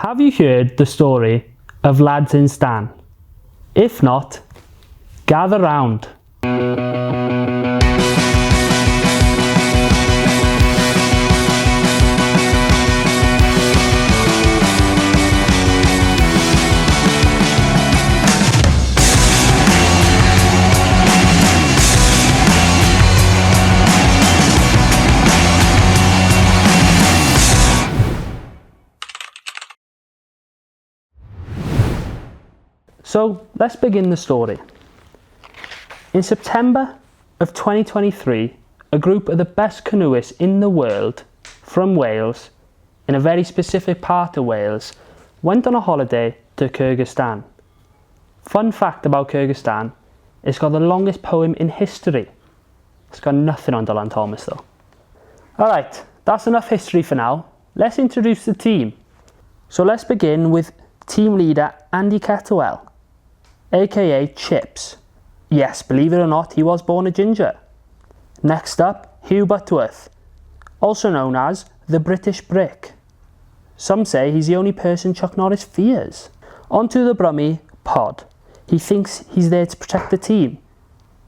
Have you heard the story of Ladsinstan? If not, gather round. So let's begin the story. In September of 2023, a group of the best canoeists in the world from Wales, in a very specific part of Wales, went on a holiday to Kyrgyzstan. Fun fact about Kyrgyzstan, it's got the longest poem in history. It's got nothing on Dylan Thomas though. Alright, that's enough history for now. Let's introduce the team. So let's begin with team leader Andy Kettlewell, aka Chips. Yes, believe it or not, he was born a ginger. Next up, Huw Butterworth, also known as the British Brick. Some say he's the only person Chuck Norris fears. Onto the Brummy Pod. He thinks he's there to protect the team,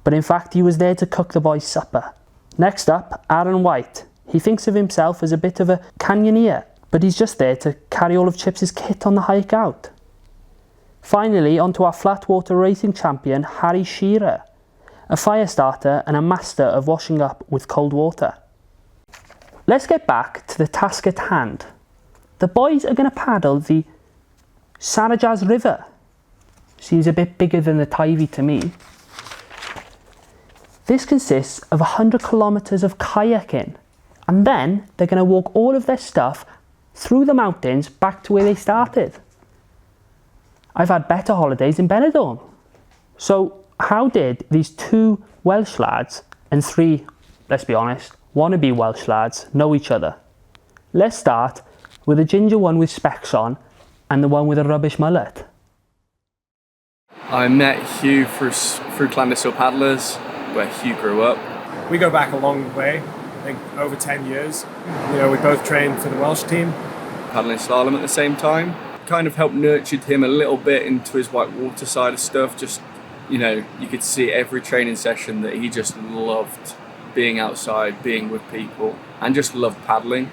but in fact he was there to cook the boys' supper. Next up, Aaron White. He thinks of himself as a bit of a canyoneer, but he's just there to carry all of Chips' kit on the hike out. Finally, onto our flat water racing champion, Harry Shearer, a fire starter and a master of washing up with cold water. Let's get back to the task at hand. The boys are going to paddle the Saryjaz River. Seems a bit bigger than the Teifi to me. This consists of 100 kilometers of kayaking, and then they're going to walk all of their stuff through the mountains back to where they started. I've had better holidays in Benidorm. So how did these two Welsh lads and three, let's be honest, wannabe Welsh lads know each other? Let's start with the ginger one with specs on and the one with a rubbish mullet. I met Huw through Clandestine Paddlers, where Huw grew up. We go back a long way, I think over 10 years. You know, we both trained for the Welsh team. Paddling slalom at the same time. Kind of helped nurtured him a little bit into his whitewater side of stuff. Just, you know, you could see every training session that he just loved being outside, being with people, and just loved paddling.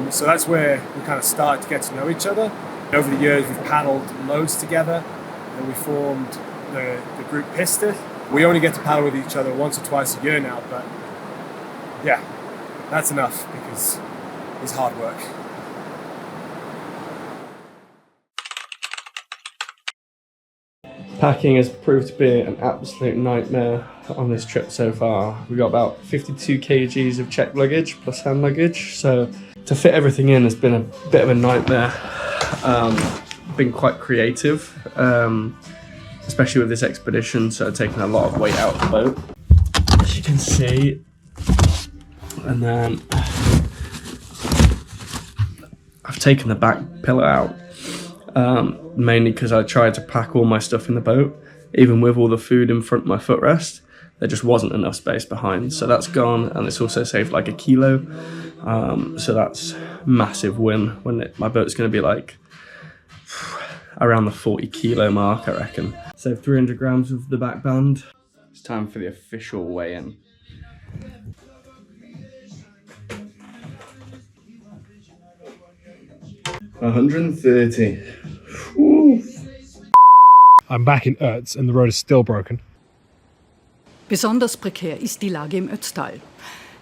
So that's where we kind of started to get to know each other. Over the years, we've paddled loads together, and we formed the group Pistyll. We only get to paddle with each other once or twice a year now, but yeah, that's enough because it's hard work. Packing has proved to be an absolute nightmare on this trip so far. We got about 52 kgs of checked luggage plus hand luggage, so to fit everything in has been a bit of a nightmare. Been quite creative, especially with this expedition, so taking a lot of weight out of the boat, as you can see. And then I've taken the back pillow out. Mainly because I tried to pack all my stuff in the boat, even with all the food in front of my footrest. There just wasn't enough space behind, so that's gone, and it's also saved like a kilo. So that's massive win when my boat's going to be like around the 40 kilo mark, I reckon. Saved 300 grams of the back band. It's time for the official weigh-in. $130. Ooh. I'm back in Ötz and the road is still broken. Besonders prekär ist die Lage im Ötztal.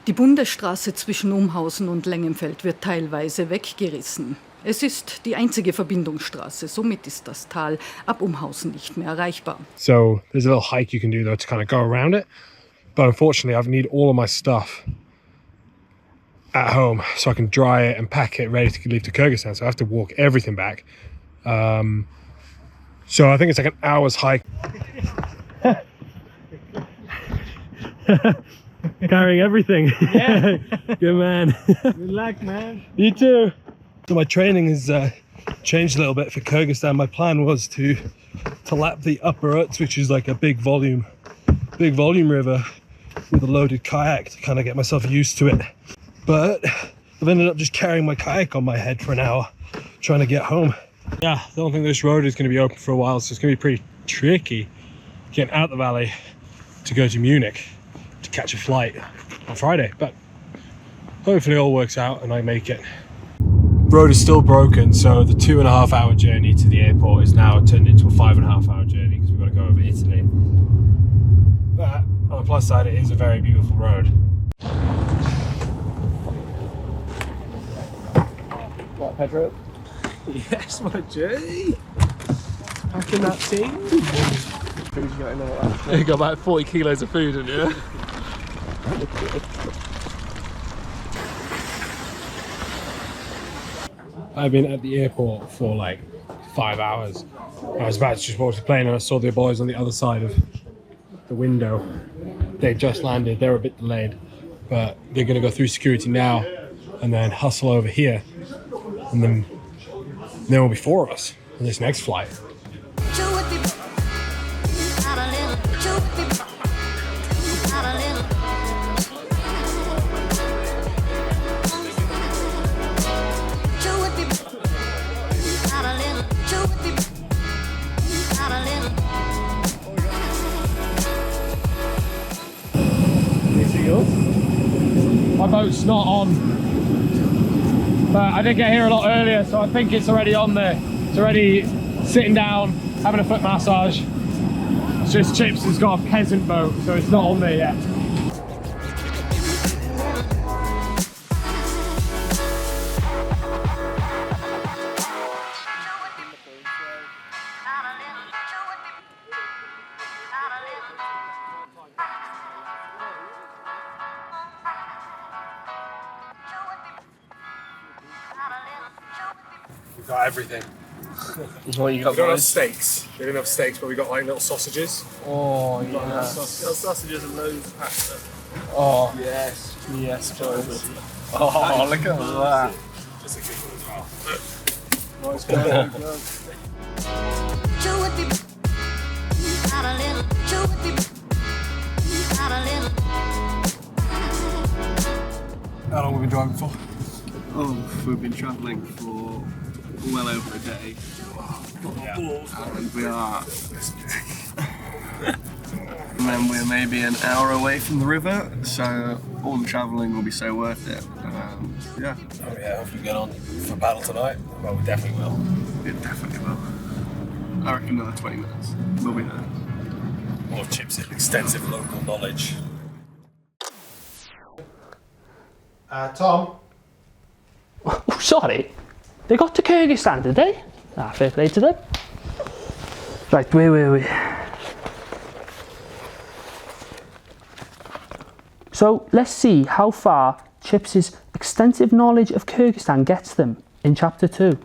Die Bundesstraße zwischen Umhausen und Lengenfeld wird teilweise weggerissen. Es ist die einzige Verbindungsstraße, somit ist das Tal ab Umhausen nicht mehr erreichbar. So there's a little hike you can do though to kind of go around it, but unfortunately I need all of my stuff at home so I can dry it and pack it ready to leave to Kyrgyzstan, so I have to walk everything back. So I think it's like an hour's hike. Carrying everything. Yeah. Good man. Good luck, man. You too. So my training has changed a little bit for Kyrgyzstan. My plan was to lap the upper Ötz, which is like a big volume river with a loaded kayak to kind of get myself used to it. But I've ended up just carrying my kayak on my head for an hour trying to get home. Yeah, I don't think this road is going to be open for a while, so it's going to be pretty tricky getting out the valley to go to Munich to catch a flight on Friday, but hopefully it all works out and I make it. Road is still broken, so the 2.5 hour journey to the airport is now turned into a 5.5 hour journey because we've got to go over Italy. But on the plus side, it is a very beautiful road. What, Pedro? Yes, my G. Back in that team. Food you got in there? You got about 40 kilos of food in here. I've been at the airport for like 5 hours. I was about to just walk the plane and I saw the boys on the other side of the window. They just landed, they're a bit delayed, but they're gonna go through security now and then hustle over here. And then there will be 4 of us on this next flight. My boat's not on, but I did get here a lot earlier, so I think it's already on there. It's already sitting down, having a foot massage. It's just Chips has got a peasant boat, so it's not on there yet. We've got everything. What you got? We don't have steaks. We didn't have steaks, but we got like little sausages. Oh, yeah. Sausages and loads of pasta. Oh, yes. Yes, George. Oh, look at that. Just a good one as well. Nice going. How long have we been driving for? Oh, we've been travelling for well over a day. And we are. And then we're maybe an hour away from the river, so all the travelling will be so worth it. Yeah. Oh yeah, hopefully we get on for battle tonight. Well, we definitely will. It definitely will. I reckon another 20 minutes. We'll be there. All of Chips' extensive local knowledge. Tom? Oh, sorry. They got to Kyrgyzstan, did they? Ah, fair play to them. Right, where were we? So let's see how far Chips' extensive knowledge of Kyrgyzstan gets them in chapter 2.